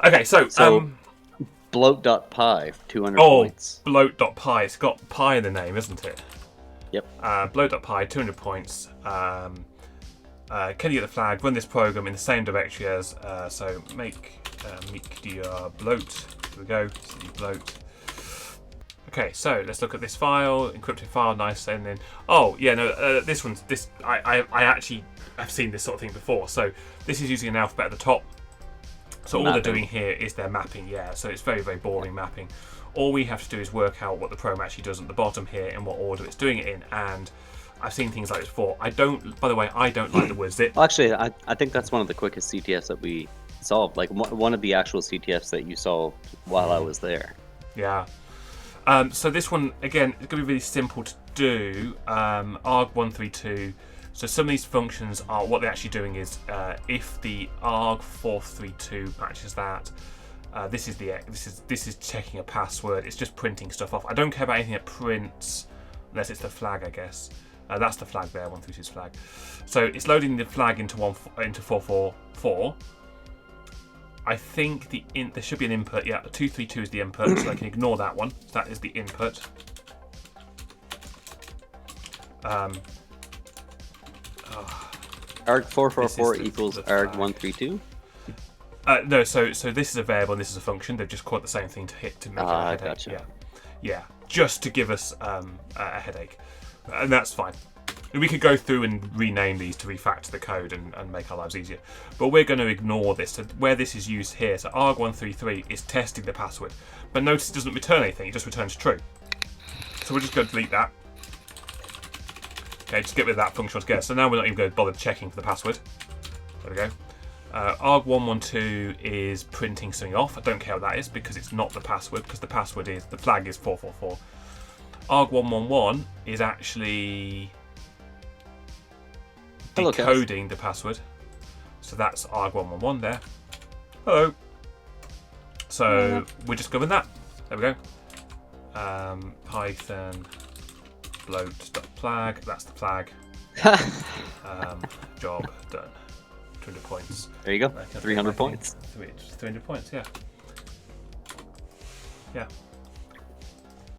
Okay, so Bloat.py, 200 points. Bloat.py. It's got pi in the name, isn't it? Yep. Bloat.py, 200 points. Can you get the flag? Run this program in the same directory as. So make media bloat. Here we go. CD bloat. Okay, so let's look at this file, encrypted file, nice, and then this one's this. I actually have seen this sort of thing before. So this is using an alphabet at the top. So all they're doing here is they're mapping, yeah. So it's very, very boring mapping. All we have to do is work out what the program actually does at the bottom here and what order it's doing it in. And I've seen things like this before. By the way, I don't like the word zip. Well, actually, I think that's one of the quickest CTFs that we solved. Like one of the actual CTFs that you solved while I was there. Yeah. So this one, again, it's going to be really simple to do. arg132. So some of these functions are, what they're actually doing is, if the arg432 matches that, this is checking a password. It's just printing stuff off. I don't care about anything that prints, unless it's the flag, I guess. That's the flag there, 132's flag. So it's loading the flag into 444. I think there should be an input. Yeah, 232 is the input, so I can ignore that one. That is the input. arg444 equals arg132. No, so this is a variable and this is a function. They've just called the same thing to make it a headache. Gotcha. Yeah, just to give us a headache, and that's fine. We could go through and rename these to refactor the code and make our lives easier, but we're going to ignore this. So where this is used here, so arg133 is testing the password, but notice it doesn't return anything. It just returns true. So we're just going to delete that. Okay, just get rid of that function altogether. So now we're not even going to bother checking for the password. There we go. arg112 is printing something off. I don't care what that is because it's not the password, because the flag is 444. arg111 is actually decoding the password. So that's arg111 there. Hello. So we're just going that. There we go. Python bloat.flag. That's the flag. Job done. 200 points. There you go. 300 points. 300 points, yeah. Yeah.